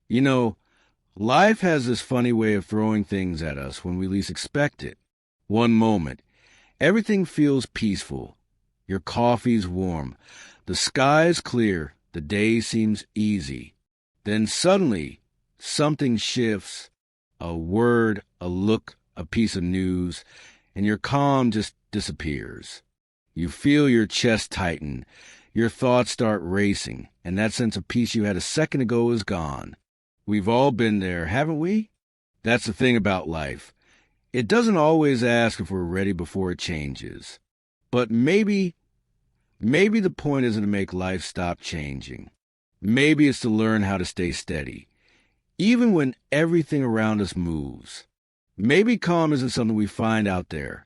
You know, life has this funny way of throwing things at us when we least expect it. One moment, everything feels peaceful. Your coffee's warm. The sky's clear. The day seems easy. Then suddenly, something shifts. A word, a look, a piece of news, and your calm just disappears. You feel your chest tighten. Your thoughts start racing, and that sense of peace you had a second ago is gone. We've all been there, haven't we? That's the thing about life. It doesn't always ask if we're ready before it changes. But maybe the point isn't to make life stop changing. Maybe it's to learn how to stay steady, even when everything around us moves. Maybe calm isn't something we find out there.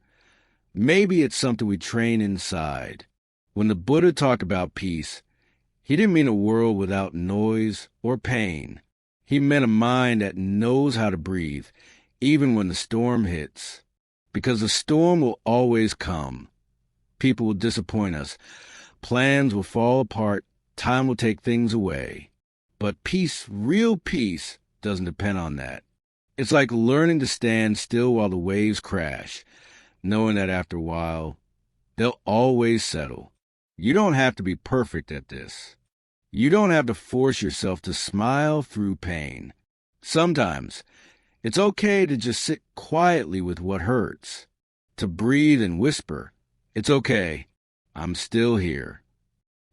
Maybe it's something we train inside. When the Buddha talked about peace, he didn't mean a world without noise or pain. He meant a mind that knows how to breathe, even when the storm hits. Because the storm will always come. People will disappoint us. Plans will fall apart. Time will take things away. But peace, real peace, doesn't depend on that. It's like learning to stand still while the waves crash, knowing that after a while, they'll always settle. You don't have to be perfect at this. You don't have to force yourself to smile through pain. Sometimes, it's okay to just sit quietly with what hurts, to breathe and whisper, "It's okay, I'm still here."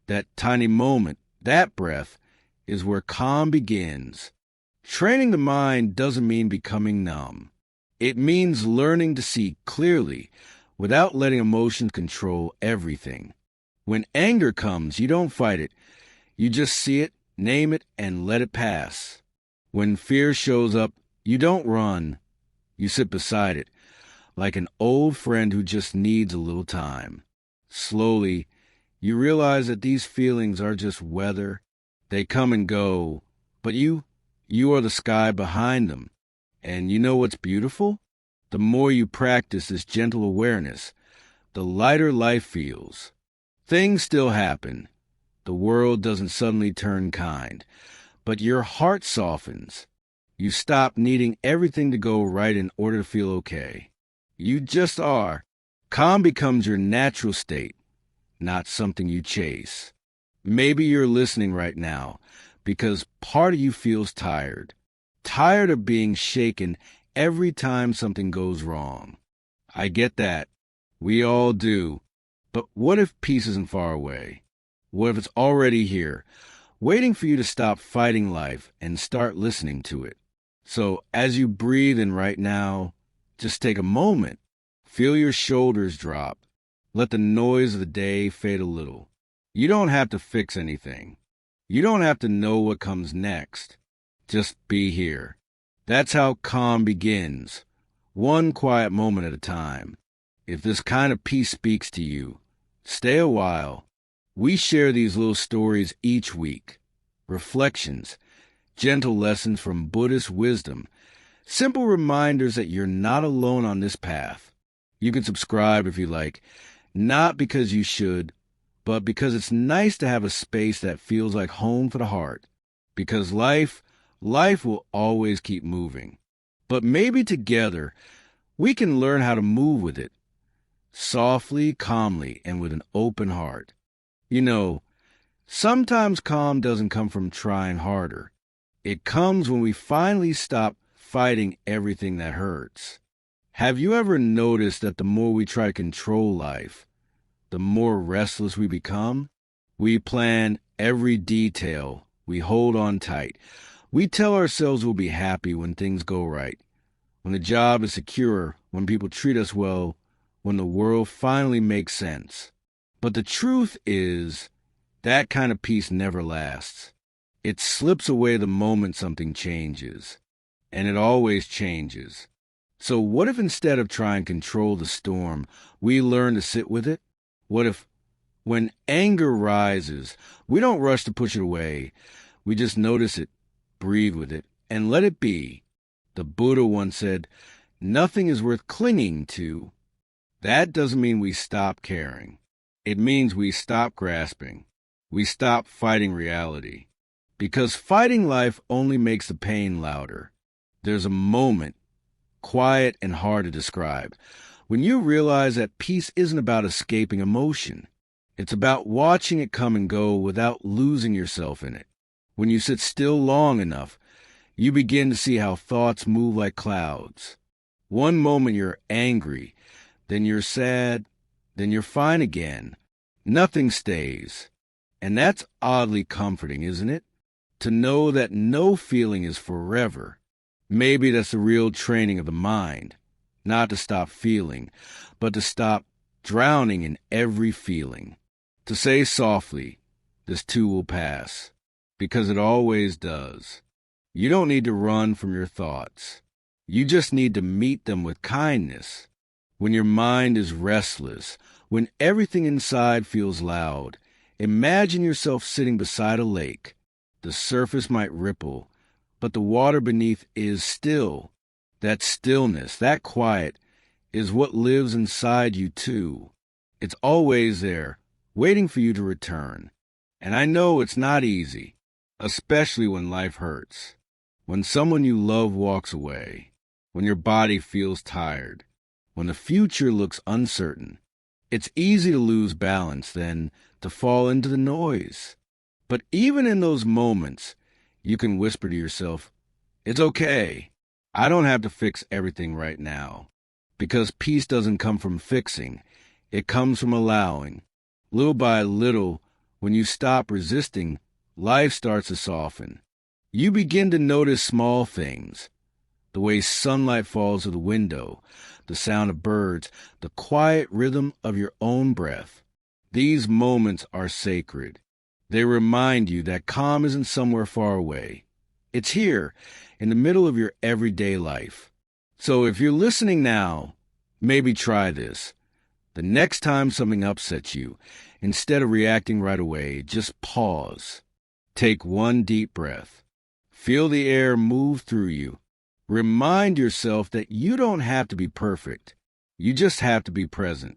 That tiny moment, that breath, is where calm begins. Training the mind doesn't mean becoming numb. It means learning to see clearly without letting emotions control everything. When anger comes, you don't fight it. You just see it, name it, and let it pass. When fear shows up, you don't run. You sit beside it, like an old friend who just needs a little time. Slowly, you realize that these feelings are just weather. They come and go, but you are the sky behind them. And you know what's beautiful? The more you practice this gentle awareness, the lighter life feels. Things still happen. The world doesn't suddenly turn kind, but your heart softens. You stop needing everything to go right in order to feel okay. You just are. Calm becomes your natural state, not something you chase. Maybe you're listening right now because part of you feels tired of being shaken every time something goes wrong. I get that. We all do. But what if peace isn't far away? What if it's already here, waiting for you to stop fighting life and start listening to it? So as you breathe in right now, just take a moment. Feel your shoulders drop. Let the noise of the day fade a little. You don't have to fix anything. You don't have to know what comes next. Just be here. That's how calm begins, one quiet moment at a time. If this kind of peace speaks to you, stay a while. We share these little stories each week. Reflections, gentle lessons from Buddhist wisdom, simple reminders that you're not alone on this path. You can subscribe if you like, not because you should, but because it's nice to have a space that feels like home for the heart. Because life will always keep moving. But maybe together, we can learn how to move with it, softly, calmly, and with an open heart. You know, sometimes calm doesn't come from trying harder. It comes when we finally stop fighting everything that hurts. Have you ever noticed that the more we try to control life, the more restless we become? We plan every detail. We hold on tight. We tell ourselves we'll be happy when things go right, when the job is secure, when people treat us well, when the world finally makes sense. But the truth is, that kind of peace never lasts. It slips away the moment something changes, and it always changes. So what if instead of trying to control the storm, we learn to sit with it? What if, when anger rises, we don't rush to push it away, we just notice it, breathe with it, and let it be? The Buddha once said, "Nothing is worth clinging to." That doesn't mean we stop caring. It means we stop grasping. We stop fighting reality. because fighting life only makes the pain louder. There's a moment, quiet and hard to describe, when you realize that peace isn't about escaping emotion. It's about watching it come and go without losing yourself in it. When you sit still long enough, you begin to see how thoughts move like clouds. One moment you're angry, then you're sad, then you're fine again. Nothing stays. And that's oddly comforting, isn't it? To know that no feeling is forever. Maybe that's the real training of the mind. Not to stop feeling, but to stop drowning in every feeling. To say softly, this too will pass, because it always does. You don't need to run from your thoughts. You just need to meet them with kindness. When your mind is restless, when everything inside feels loud, imagine yourself sitting beside a lake. The surface might ripple, but the water beneath is still. That stillness, that quiet, is what lives inside you too. It's always there, waiting for you to return. And I know it's not easy, especially when life hurts. When someone you love walks away, when your body feels tired, when the future looks uncertain. It's easy to lose balance then, to fall into the noise. But even in those moments, you can whisper to yourself, it's okay. I don't have to fix everything right now. Because peace doesn't come from fixing. It comes from allowing. Little by little, when you stop resisting, life starts to soften. You begin to notice small things. The way sunlight falls through the window, the sound of birds, the quiet rhythm of your own breath. These moments are sacred. They remind you that calm isn't somewhere far away. It's here, in the middle of your everyday life. So if you're listening now, maybe try this. The next time something upsets you, instead of reacting right away, just pause. Take one deep breath. Feel the air move through you. Remind yourself that you don't have to be perfect. You just have to be present.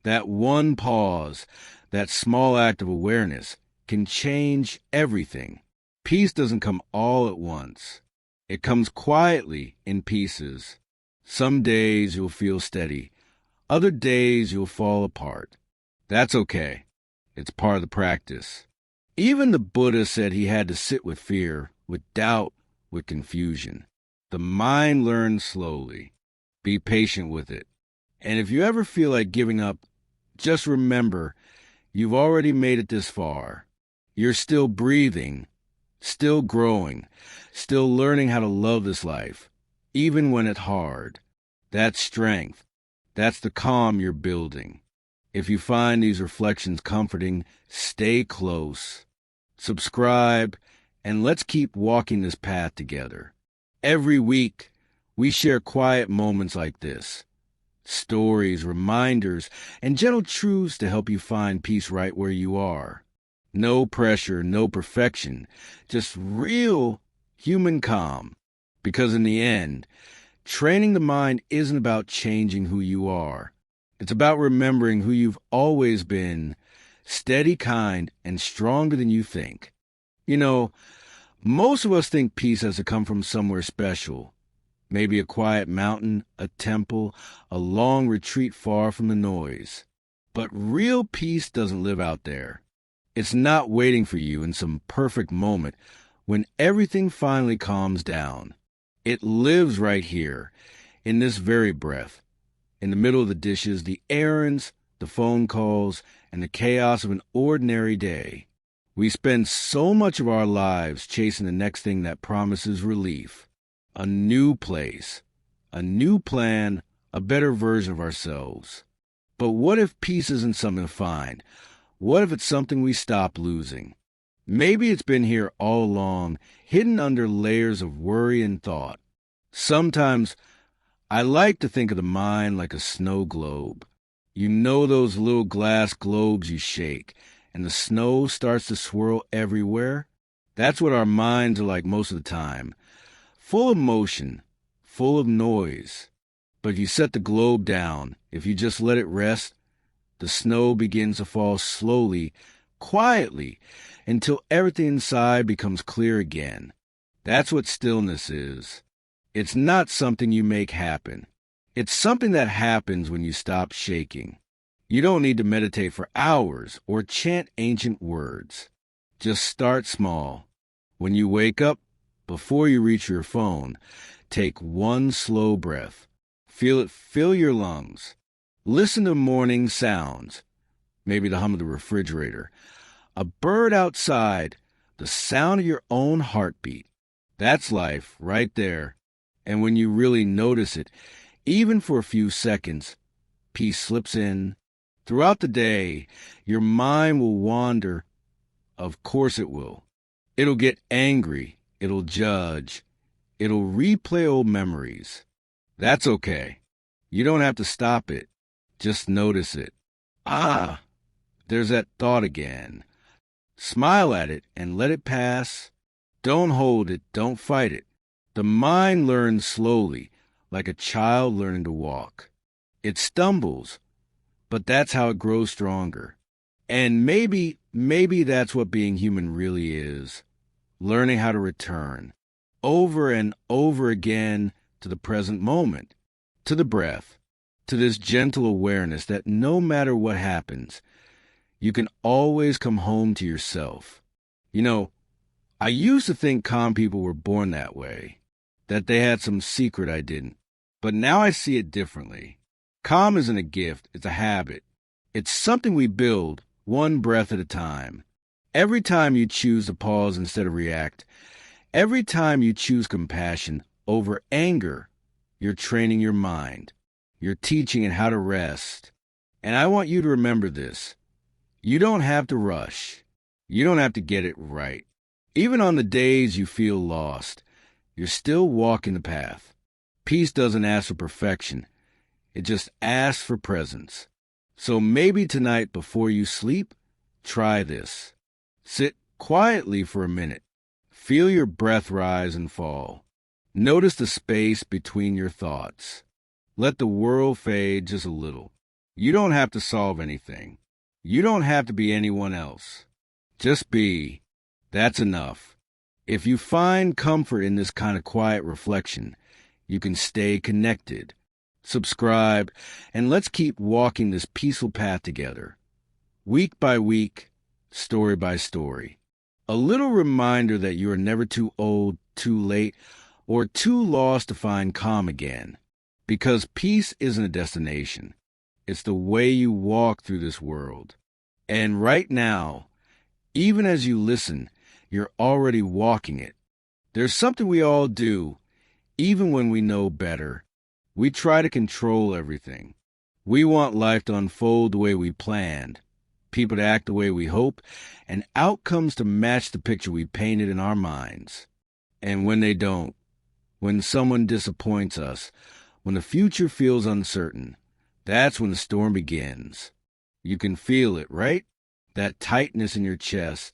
That one pause, that small act of awareness, can change everything. Peace doesn't come all at once. It comes quietly in pieces. Some days you'll feel steady. Other days you'll fall apart. That's okay. It's part of the practice. Even the Buddha said he had to sit with fear, with doubt, with confusion. The mind learns slowly. Be patient with it. And if you ever feel like giving up, just remember, you've already made it this far. You're still breathing, still growing, still learning how to love this life, even when it's hard. That's strength. That's the calm you're building. If you find these reflections comforting, stay close. Subscribe, and let's keep walking this path together. Every week, we share quiet moments like this. Stories, reminders, and gentle truths to help you find peace right where you are. No pressure, no perfection, just real human calm. Because in the end, training the mind isn't about changing who you are. It's about remembering who you've always been, steady, kind, and stronger than you think. You know, most of us think peace has to come from somewhere special. Maybe a quiet mountain, a temple, a long retreat far from the noise. But real peace doesn't live out there. It's not waiting for you in some perfect moment when everything finally calms down. It lives right here, in this very breath, in the middle of the dishes, the errands, the phone calls, and the chaos of an ordinary day. We spend so much of our lives chasing the next thing that promises relief. A new place, a new plan, a better version of ourselves. But what if peace isn't something to find? What if it's something we stop losing? Maybe it's been here all along, hidden under layers of worry and thought. Sometimes I like to think of the mind like a snow globe. You know those little glass globes you shake, and the snow starts to swirl everywhere? That's what our minds are like most of the time. Full of motion, full of noise. But if you set the globe down, if you just let it rest, the snow begins to fall slowly quietly, until everything inside becomes clear again. That's what stillness is. It's not something you make happen. It's something that happens when you stop shaking. You don't need to meditate for hours or chant ancient words. Just start small. When you wake up, before you reach your phone, take one slow breath. Feel it fill your lungs. Listen to morning sounds, maybe the hum of the refrigerator, a bird outside, the sound of your own heartbeat. That's life right there. And when you really notice it, even for a few seconds, peace slips in. Throughout the day, your mind will wander. Of course it will. It'll get angry. It'll judge. It'll replay old memories. That's okay. You don't have to stop it. Just notice it. Ah, there's that thought again. Smile at it and let it pass. Don't hold it. Don't fight it. The mind learns slowly, like a child learning to walk. It stumbles, but that's how it grows stronger. And maybe that's what being human really is. Learning how to return, over and over again, to the present moment, to the breath, to this gentle awareness that no matter what happens, you can always come home to yourself. You know, I used to think calm people were born that way, that they had some secret I didn't. But now I see it differently. Calm isn't a gift, it's a habit. It's something we build, one breath at a time. Every time you choose to pause instead of react, every time you choose compassion over anger, you're training your mind. You're teaching it how to rest. And I want you to remember this. You don't have to rush. You don't have to get it right. Even on the days you feel lost, you're still walking the path. Peace doesn't ask for perfection. It just asks for presence. So maybe tonight before you sleep, try this. Sit quietly for a minute. Feel your breath rise and fall. Notice the space between your thoughts. Let the world fade just a little. You don't have to solve anything. You don't have to be anyone else. Just be. That's enough. If you find comfort in this kind of quiet reflection, you can stay connected. Subscribe, and let's keep walking this peaceful path together. Week by week, story by story. A little reminder that you are never too old, too late, or too lost to find calm again. Because peace isn't a destination. It's the way you walk through this world. And right now, even as you listen, you're already walking it. There's something we all do, even when we know better. We try to control everything. We want life to unfold the way we planned, people to act the way we hope, and outcomes to match the picture we painted in our minds. And when they don't, when someone disappoints us, when the future feels uncertain, that's when the storm begins. You can feel it, right? That tightness in your chest,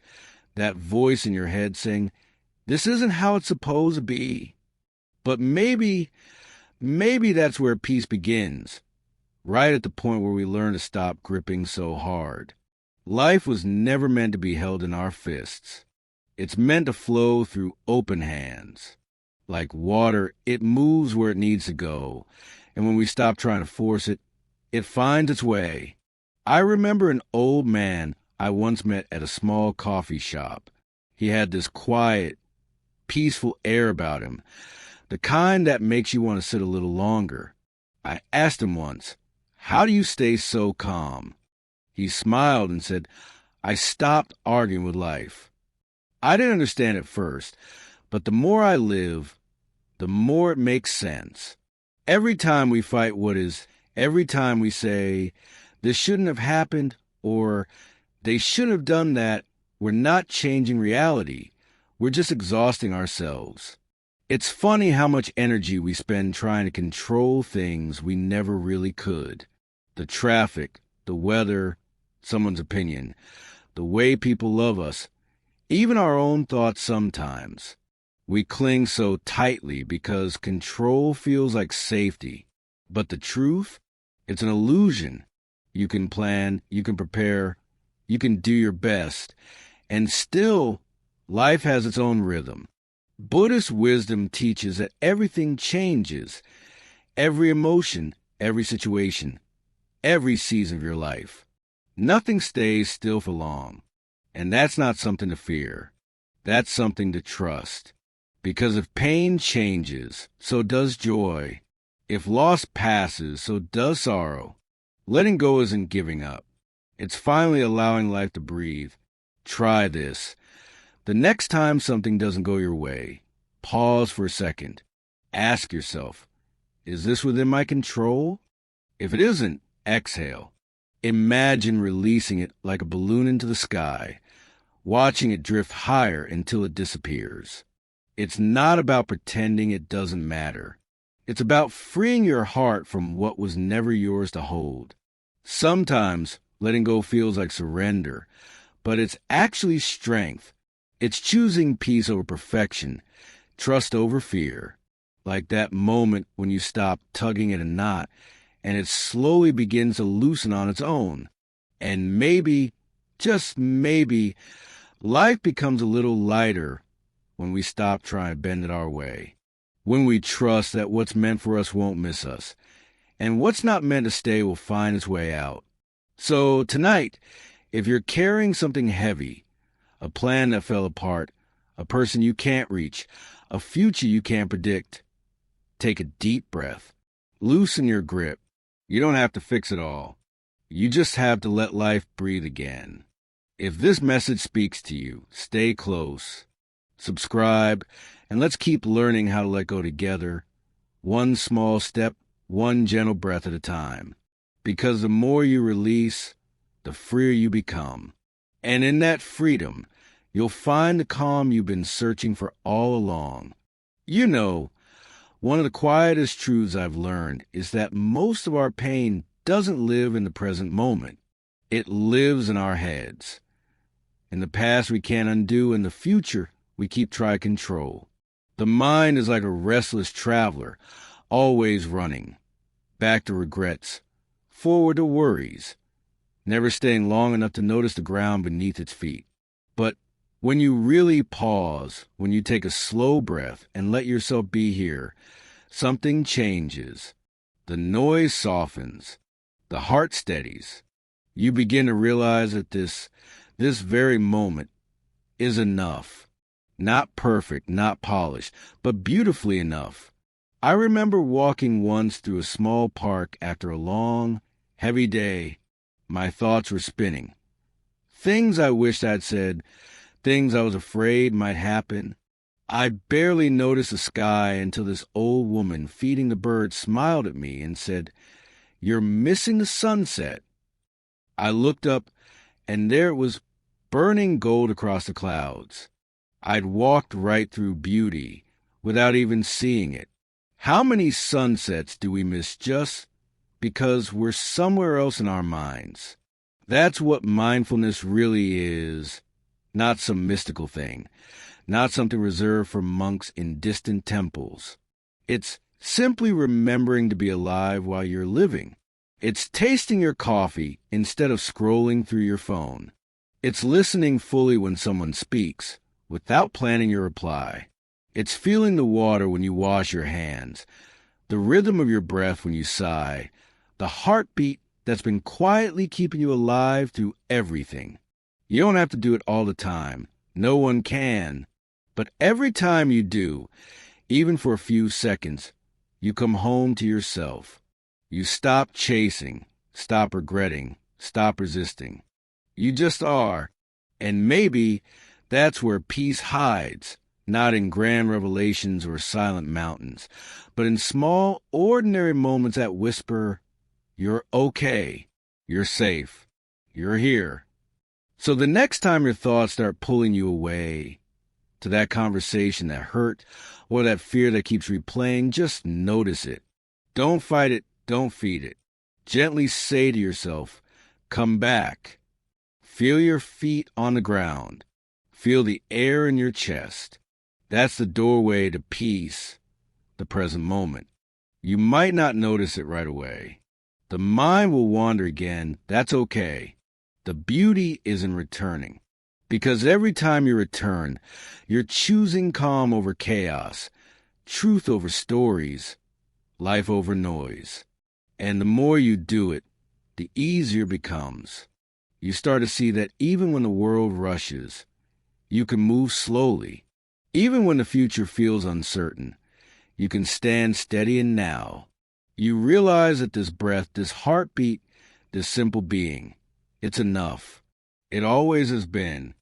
that voice in your head saying, this isn't how it's supposed to be. But maybe that's where peace begins, right at the point where we learn to stop gripping so hard. Life was never meant to be held in our fists. It's meant to flow through open hands. Like water, it moves where it needs to go, and when we stop trying to force it, it finds its way. I remember an old man I once met at a small coffee shop. He had this quiet, peaceful air about him, the kind that makes you want to sit a little longer. I asked him once, how do you stay so calm? He smiled and said, I stopped arguing with life. I didn't understand at first, but the more I live, the more it makes sense. Every time we fight what is, every time we say, this shouldn't have happened, or they shouldn't have done that, we're not changing reality. We're just exhausting ourselves. It's funny how much energy we spend trying to control things we never really could. The traffic, the weather, someone's opinion, the way people love us, even our own thoughts sometimes. We cling so tightly because control feels like safety. But the truth? It's an illusion. You can plan, you can prepare, You can do your best. And still, life has its own rhythm. Buddhist wisdom teaches that everything changes. Every emotion, every situation, every season of your life. Nothing stays still for long. And that's not something to fear. That's something to trust. Because if pain changes, so does joy. If loss passes, so does sorrow. Letting go isn't giving up. It's finally allowing life to breathe. Try this. The next time something doesn't go your way, pause for a second. Ask yourself, is this within my control? If it isn't, exhale. Imagine releasing it like a balloon into the sky, watching it drift higher until it disappears. It's not about pretending it doesn't matter. It's about freeing your heart from what was never yours to hold. Sometimes letting go feels like surrender, but it's actually strength. It's choosing peace over perfection, trust over fear. Like that moment when you stop tugging at a knot and it slowly begins to loosen on its own. And maybe, just maybe, life becomes a little lighter when we stop trying to bend it our way. When we trust that what's meant for us won't miss us, and what's not meant to stay will find its way out. So tonight, if you're carrying something heavy, a plan that fell apart, a person you can't reach, a future you can't predict, take a deep breath. Loosen your grip. You don't have to fix it all. You just have to let life breathe again. If this message speaks to you, stay close. Subscribe, and let's keep learning how to let go together, one small step, one gentle breath at a time. Because the more you release, the freer you become. And in that freedom, you'll find the calm you've been searching for all along. You know, one of the quietest truths I've learned is that most of our pain doesn't live in the present moment. It lives in our heads. In the past we can't undo, in the future we keep trying to control. The mind is like a restless traveler, always running. Back to regrets, forward to worries, never staying long enough to notice the ground beneath its feet. But when you really pause, when you take a slow breath and let yourself be here, something changes. The noise softens. The heart steadies. You begin to realize that this very moment is enough. Not perfect, not polished, but beautifully enough. I remember walking once through a small park after a long, heavy day. My thoughts were spinning. Things I wished I'd said, things I was afraid might happen. I barely noticed the sky until this old woman feeding the birds smiled at me and said, "You're missing the sunset." I looked up, and there it was, burning gold across the clouds. I'd walked right through beauty without even seeing it. How many sunsets do we miss just because we're somewhere else in our minds? That's what mindfulness really is. Not some mystical thing. Not something reserved for monks in distant temples. It's simply remembering to be alive while you're living. It's tasting your coffee instead of scrolling through your phone. It's listening fully when someone speaks, without planning your reply. It's feeling the water when you wash your hands, the rhythm of your breath when you sigh, the heartbeat that's been quietly keeping you alive through everything. You don't have to do it all the time. No one can. But every time you do, even for a few seconds, you come home to yourself. You stop chasing, stop regretting, stop resisting. You just are. And maybe that's where peace hides, not in grand revelations or silent mountains, but in small, ordinary moments that whisper, "You're okay, you're safe, you're here." So the next time your thoughts start pulling you away to that conversation that hurt or that fear that keeps replaying, just notice it. Don't fight it, don't feed it. Gently say to yourself, "Come back." Feel your feet on the ground. Feel the air in your chest. That's the doorway to peace, the present moment. You might not notice it right away. The mind will wander again. That's okay. The beauty is in returning. Because every time you return, you're choosing calm over chaos, truth over stories, life over noise. And the more you do it, the easier it becomes. You start to see that even when the world rushes, you can move slowly. Even when the future feels uncertain, you can stand steady in now. You realize that this breath, this heartbeat, this simple being, it's enough. It always has been.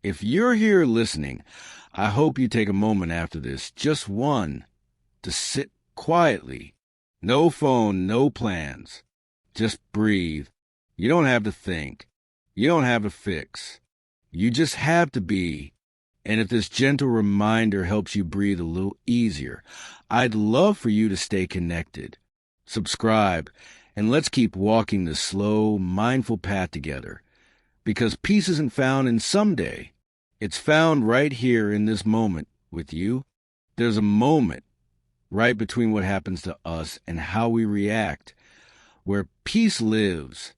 If you're here listening, I hope you take a moment after this, just one, to sit quietly. No phone, no plans. Just breathe. You don't have to think. You don't have to fix. You just have to be. And if this gentle reminder helps you breathe a little easier, I'd love for you to stay connected. Subscribe, and let's keep walking this slow, mindful path together. Because peace isn't found in someday. It's found right here in this moment with you. There's a moment right between what happens to us and how we react, where peace lives.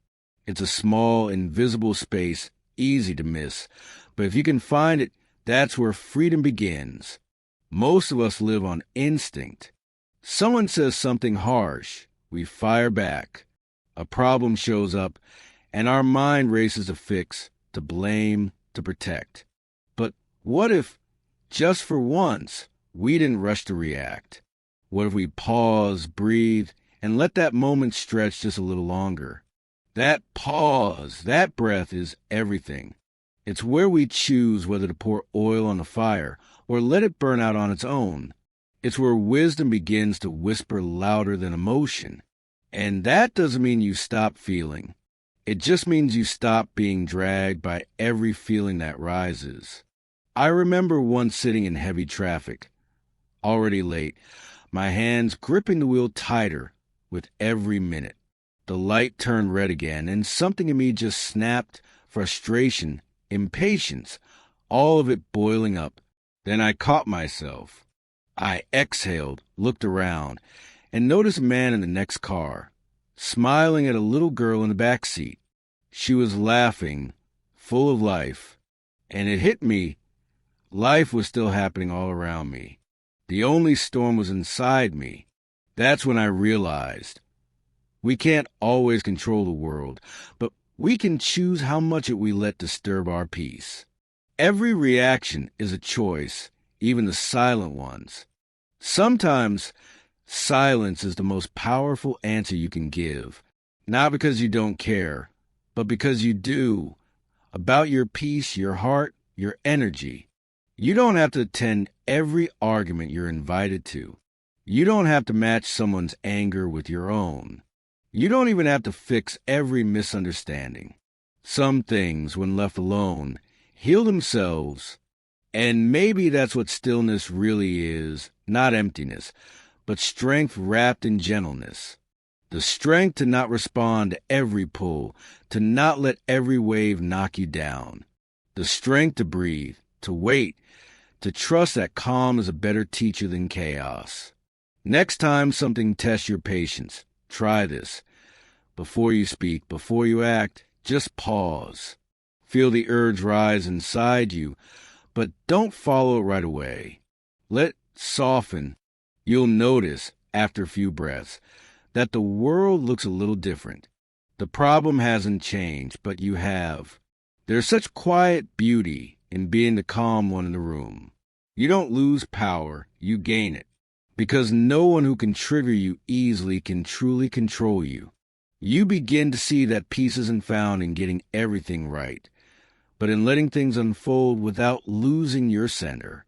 It's a small, invisible space, easy to miss. But if you can find it, that's where freedom begins. Most of us live on instinct. Someone says something harsh, we fire back. A problem shows up, and our mind races to fix, to blame, to protect. But what if, just for once, we didn't rush to react? What if we pause, breathe, and let that moment stretch just a little longer? That pause, that breath is everything. It's where we choose whether to pour oil on the fire or let it burn out on its own. It's where wisdom begins to whisper louder than emotion. And that doesn't mean you stop feeling. It just means you stop being dragged by every feeling that rises. I remember once sitting in heavy traffic, already late, my hands gripping the wheel tighter with every minute. The light turned red again, and something in me just snapped, frustration, impatience, all of it boiling up. Then I caught myself. I exhaled, looked around, and noticed a man in the next car, smiling at a little girl in the back seat. She was laughing, full of life, and it hit me. Life was still happening all around me. The only storm was inside me. That's when I realized we can't always control the world, but we can choose how much it we let disturb our peace. Every reaction is a choice, even the silent ones. Sometimes silence is the most powerful answer you can give, not because you don't care, but because you do, about your peace, your heart, your energy. You don't have to attend every argument you're invited to. You don't have to match someone's anger with your own. You don't even have to fix every misunderstanding. Some things, when left alone, heal themselves. And maybe that's what stillness really is, not emptiness, but strength wrapped in gentleness. The strength to not respond to every pull, to not let every wave knock you down. The strength to breathe, to wait, to trust that calm is a better teacher than chaos. Next time something tests your patience, try this. Before you speak, before you act, just pause. Feel the urge rise inside you, but don't follow it right away. Let it soften. You'll notice, after a few breaths, that the world looks a little different. The problem hasn't changed, but you have. There's such quiet beauty in being the calm one in the room. You don't lose power, you gain it. Because no one who can trigger you easily can truly control you. You begin to see that peace isn't found in getting everything right, but in letting things unfold without losing your center.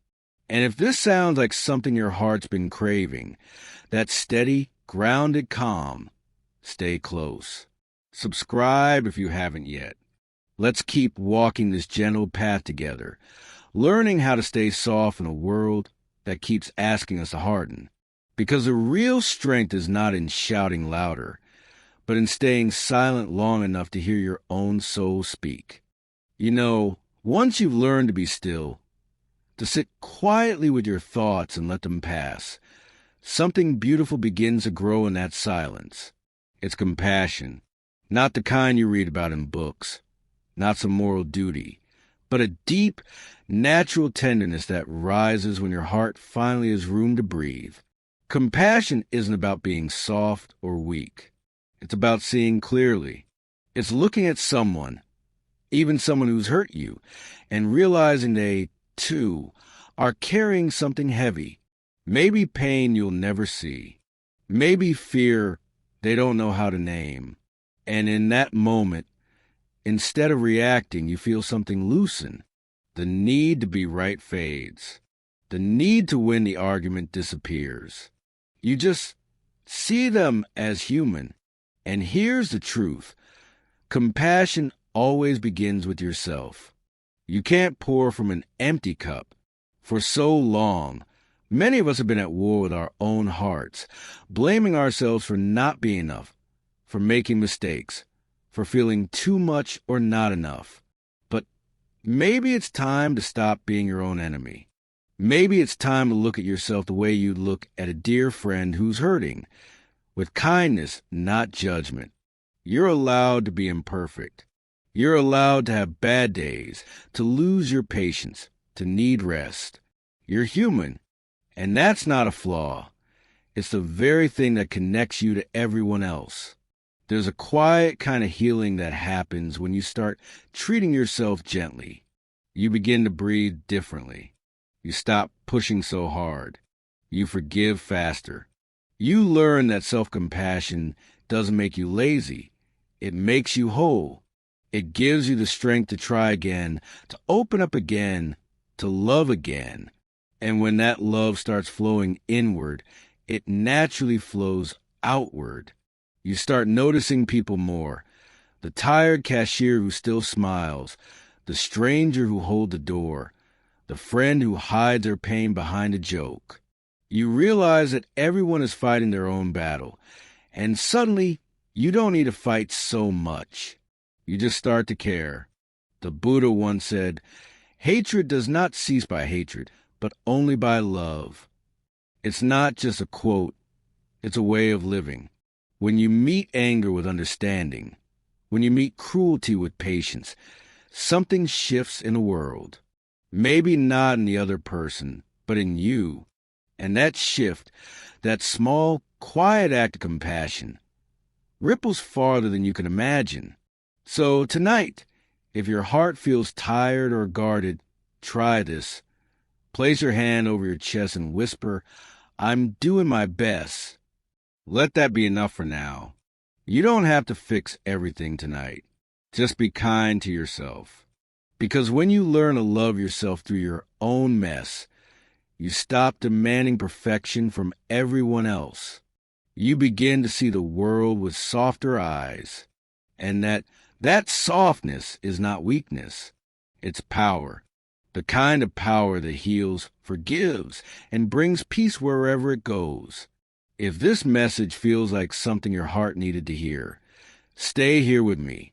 And if this sounds like something your heart's been craving, that steady, grounded calm, stay close. Subscribe if you haven't yet. Let's keep walking this gentle path together, learning how to stay soft in a world that keeps asking us to harden. Because the real strength is not in shouting louder, but in staying silent long enough to hear your own soul speak. You know, once you've learned to be still, to sit quietly with your thoughts and let them pass, something beautiful begins to grow in that silence. It's compassion, not the kind you read about in books, not some moral duty, but a deep, natural tenderness that rises when your heart finally has room to breathe. Compassion isn't about being soft or weak. It's about seeing clearly. It's looking at someone, even someone who's hurt you, and realizing they, too, are carrying something heavy. Maybe pain you'll never see. Maybe fear they don't know how to name. And in that moment, instead of reacting, you feel something loosen. The need to be right fades. The need to win the argument disappears. You just see them as human. And here's the truth. Compassion always begins with yourself. You can't pour from an empty cup. For so long, many of us have been at war with our own hearts, blaming ourselves for not being enough, for making mistakes, for feeling too much or not enough. But maybe it's time to stop being your own enemy. Maybe it's time to look at yourself the way you'd look at a dear friend who's hurting, with kindness, not judgment. You're allowed to be imperfect. You're allowed to have bad days, to lose your patience, to need rest. You're human, and that's not a flaw. It's the very thing that connects you to everyone else. There's a quiet kind of healing that happens when you start treating yourself gently. You begin to breathe differently. You stop pushing so hard. You forgive faster. You learn that self-compassion doesn't make you lazy. It makes you whole. It gives you the strength to try again, to open up again, to love again. And when that love starts flowing inward, it naturally flows outward. You start noticing people more. The tired cashier who still smiles, the stranger who holds the door, the friend who hides their pain behind a joke. You realize that everyone is fighting their own battle, and suddenly you don't need to fight so much. You just start to care. The Buddha once said, "Hatred does not cease by hatred, but only by love." It's not just a quote, it's a way of living. When you meet anger with understanding, when you meet cruelty with patience, something shifts in the world. Maybe not in the other person, but in you. And that shift, that small, quiet act of compassion, ripples farther than you can imagine. So tonight, if your heart feels tired or guarded, try this. Place your hand over your chest and whisper, "I'm doing my best." Let that be enough for now. You don't have to fix everything tonight. Just be kind to yourself. Because when you learn to love yourself through your own mess, you stop demanding perfection from everyone else. You begin to see the world with softer eyes. And that softness is not weakness. It's power. The kind of power that heals, forgives, and brings peace wherever it goes. If this message feels like something your heart needed to hear, stay here with me.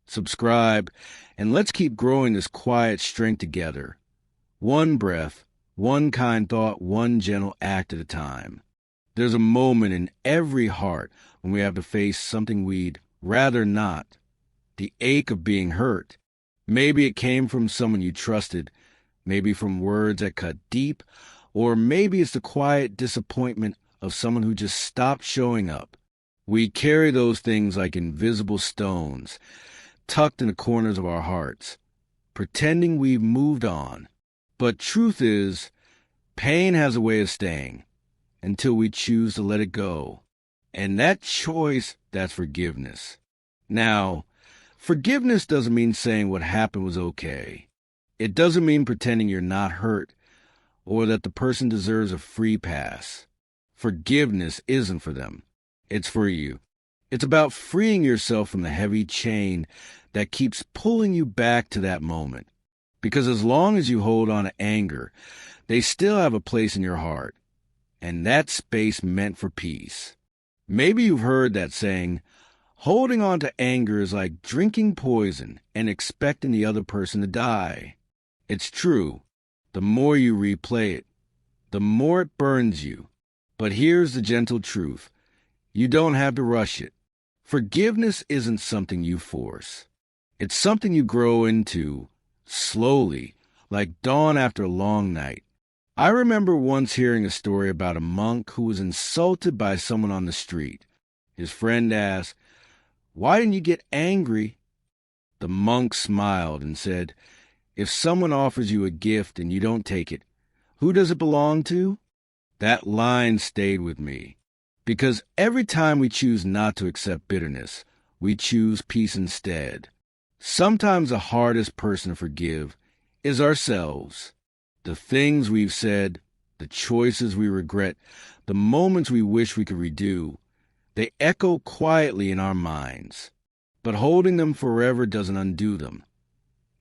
Subscribe, and let's keep growing this quiet strength together. One breath, one kind thought, one gentle act at a time. There's a moment in every heart when we have to face something we'd rather not. The ache of being hurt. Maybe it came from someone you trusted, maybe from words that cut deep, or maybe it's the quiet disappointment of someone who just stopped showing up. We carry those things like invisible stones, tucked in the corners of our hearts, pretending we've moved on. But truth is, pain has a way of staying until we choose to let it go. And that choice, that's forgiveness. Now, forgiveness doesn't mean saying what happened was okay. It doesn't mean pretending you're not hurt or that the person deserves a free pass. Forgiveness isn't for them. It's for you. It's about freeing yourself from the heavy chain that keeps pulling you back to that moment. Because as long as you hold on to anger, they still have a place in your heart. And that space meant for peace. Maybe you've heard that saying, holding on to anger is like drinking poison and expecting the other person to die. It's true. The more you replay it, the more it burns you. But here's the gentle truth. You don't have to rush it. Forgiveness isn't something you force. It's something you grow into slowly, like dawn after a long night. I remember once hearing a story about a monk who was insulted by someone on the street. His friend asked, "Why didn't you get angry?" The monk smiled and said, "If someone offers you a gift and you don't take it, who does it belong to?" That line stayed with me, because every time we choose not to accept bitterness, we choose peace instead. Sometimes the hardest person to forgive is ourselves. The things we've said, the choices we regret, the moments we wish we could redo, they echo quietly in our minds. But holding them forever doesn't undo them.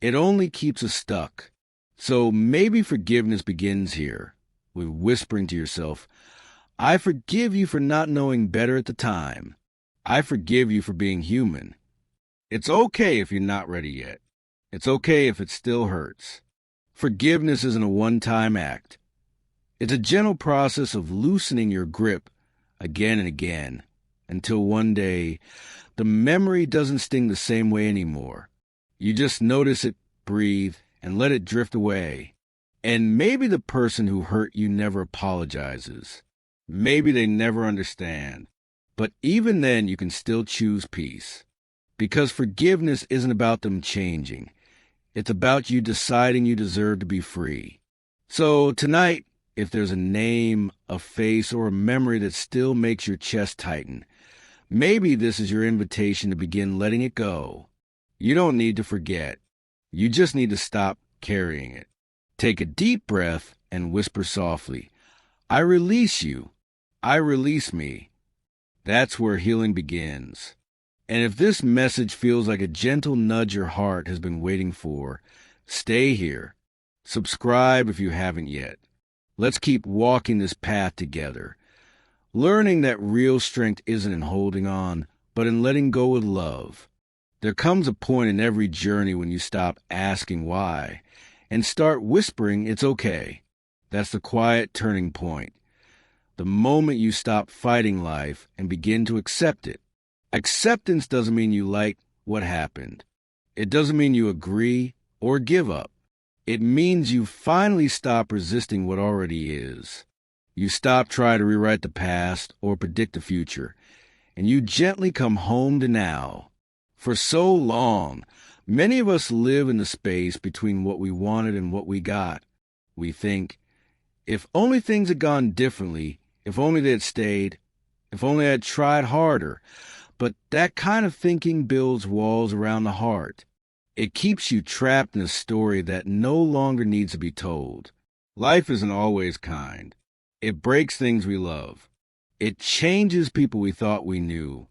It only keeps us stuck. So maybe forgiveness begins here, with whispering to yourself, "I forgive you for not knowing better at the time. I forgive you for being human." It's okay if you're not ready yet. It's okay if it still hurts. Forgiveness isn't a one-time act. It's a gentle process of loosening your grip again and again, until one day the memory doesn't sting the same way anymore. You just notice it, breathe, and let it drift away. And maybe the person who hurt you never apologizes. Maybe they never understand. But even then, you can still choose peace. Because forgiveness isn't about them changing. It's about you deciding you deserve to be free. So tonight, if there's a name, a face, or a memory that still makes your chest tighten, maybe this is your invitation to begin letting it go. You don't need to forget. You just need to stop carrying it. Take a deep breath and whisper softly, "I release you. I release me." That's where healing begins. And if this message feels like a gentle nudge your heart has been waiting for, stay here. Subscribe if you haven't yet. Let's keep walking this path together, learning that real strength isn't in holding on, but in letting go with love. There comes a point in every journey when you stop asking why and start whispering it's okay. That's the quiet turning point. The moment you stop fighting life and begin to accept it. Acceptance doesn't mean you like what happened. It doesn't mean you agree or give up. It means you finally stop resisting what already is. You stop trying to rewrite the past or predict the future, and you gently come home to now. For so long, many of us live in the space between what we wanted and what we got. We think, if only things had gone differently, if only they had stayed, if only I had tried harder. But that kind of thinking builds walls around the heart. It keeps you trapped in a story that no longer needs to be told. Life isn't always kind. It breaks things we love. It changes people we thought we knew.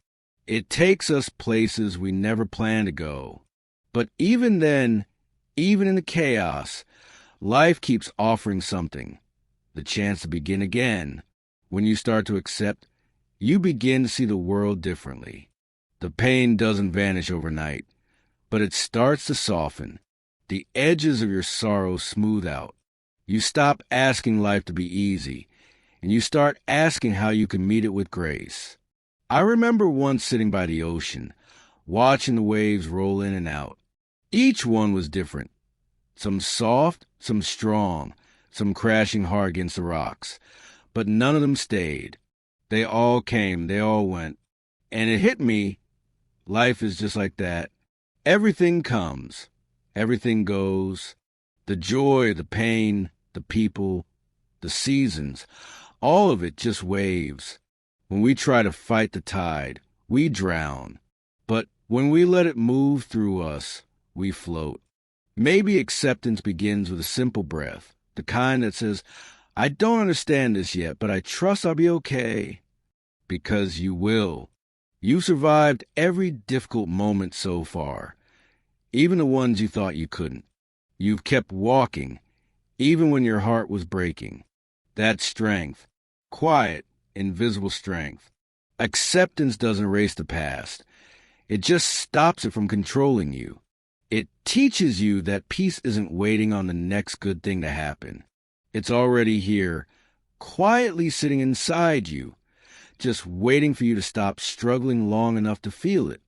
It takes us places we never planned to go. But even then, even in the chaos, life keeps offering something. The chance to begin again. When you start to accept, you begin to see the world differently. The pain doesn't vanish overnight, but it starts to soften. The edges of your sorrow smooth out. You stop asking life to be easy, and you start asking how you can meet it with grace. I remember once sitting by the ocean, watching the waves roll in and out. Each one was different. Some soft, some strong, some crashing hard against the rocks. But none of them stayed. They all came, they all went. And it hit me, life is just like that. Everything comes, everything goes. The joy, the pain, the people, the seasons, all of it just waves. When we try to fight the tide, we drown. But when we let it move through us, we float. Maybe acceptance begins with a simple breath, the kind that says, "I don't understand this yet, but I trust I'll be okay." Because you will. You survived every difficult moment so far, even the ones you thought you couldn't. You've kept walking, even when your heart was breaking. That's strength. Quiet, invisible strength. Acceptance doesn't erase the past. It just stops it from controlling you. It teaches you that peace isn't waiting on the next good thing to happen. It's already here, quietly sitting inside you, just waiting for you to stop struggling long enough to feel it.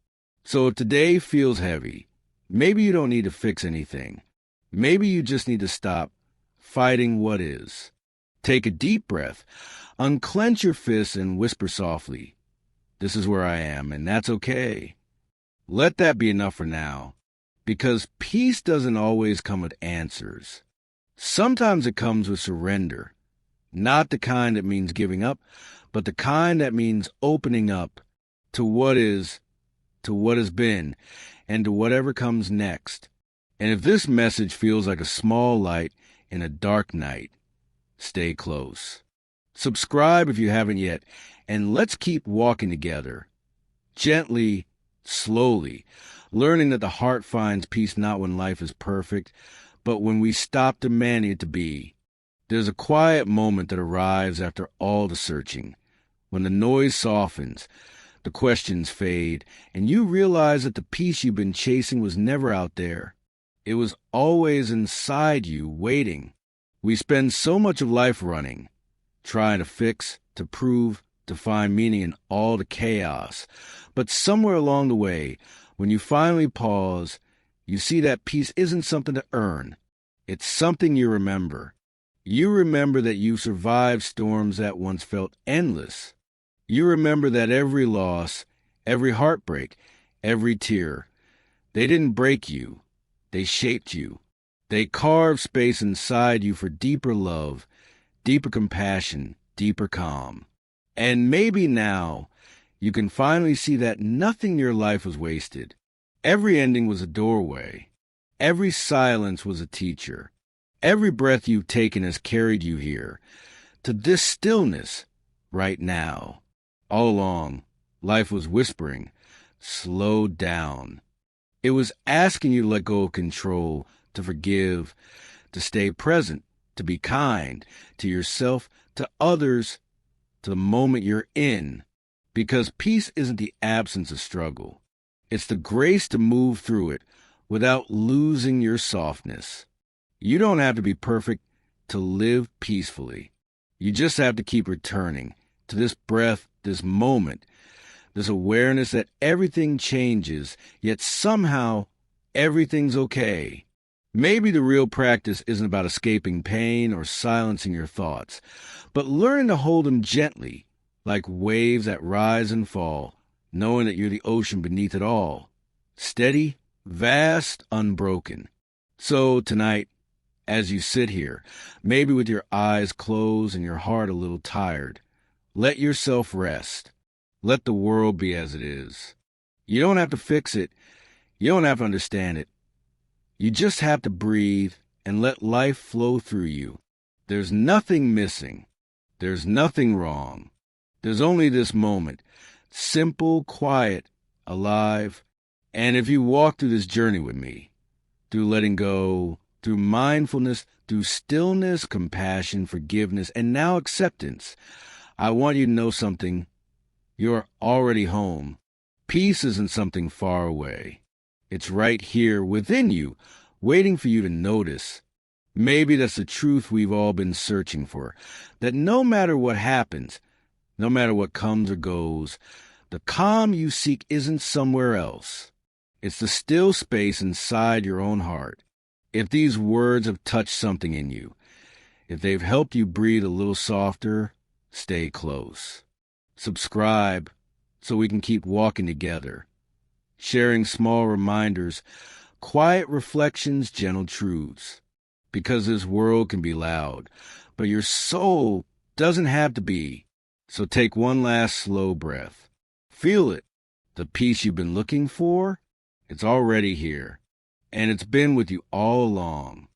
So if today feels heavy, Maybe you don't need to fix anything. Maybe you just need to stop fighting what is. Take a deep breath, unclench your fists, and whisper softly, "This is where I am, and that's okay." Let that be enough for now, because peace doesn't always come with answers. Sometimes it comes with surrender, not the kind that means giving up, but the kind that means opening up to what is, to what has been, and to whatever comes next. And if this message feels like a small light in a dark night, stay close. Subscribe if you haven't yet, and let's keep walking together. Gently, slowly, learning that the heart finds peace not when life is perfect, but when we stop demanding it to be. There's a quiet moment that arrives after all the searching, when the noise softens, the questions fade, and you realize that the peace you've been chasing was never out there. It was always inside you, waiting. We spend so much of life running, trying to fix, to prove, to find meaning in all the chaos. But somewhere along the way, when you finally pause, you see that peace isn't something to earn. It's something you remember. You remember that you survived storms that once felt endless. You remember that every loss, every heartbreak, every tear, they didn't break you. They shaped you. They carved space inside you for deeper love, deeper compassion, deeper calm. And maybe now you can finally see that nothing in your life was wasted. Every ending was a doorway. Every silence was a teacher. Every breath you've taken has carried you here, to this stillness right now. All along, life was whispering, "Slow down." It was asking you to let go of control, to forgive, to stay present, to be kind to yourself, to others, to the moment you're in. Because peace isn't the absence of struggle. It's the grace to move through it without losing your softness. You don't have to be perfect to live peacefully. You just have to keep returning to this breath, this moment, this awareness that everything changes, yet somehow everything's okay. Maybe the real practice isn't about escaping pain or silencing your thoughts, but learning to hold them gently, like waves that rise and fall, knowing that you're the ocean beneath it all. Steady, vast, unbroken. So tonight, as you sit here, maybe with your eyes closed and your heart a little tired, let yourself rest. Let the world be as it is. You don't have to fix it. You don't have to understand it. You just have to breathe and let life flow through you. There's nothing missing. There's nothing wrong. There's only this moment, simple, quiet, alive. And if you walk through this journey with me, through letting go, through mindfulness, through stillness, compassion, forgiveness, and now acceptance, I want you to know something. You're already home. Peace isn't something far away. It's right here within you, waiting for you to notice. Maybe that's the truth we've all been searching for, that no matter what happens, no matter what comes or goes, the calm you seek isn't somewhere else. It's the still space inside your own heart. If these words have touched something in you, if they've helped you breathe a little softer, stay close. Subscribe so we can keep walking together, sharing small reminders, quiet reflections, gentle truths. Because this world can be loud, but your soul doesn't have to be. So take one last slow breath. Feel it. The peace you've been looking for, it's already here. And it's been with you all along.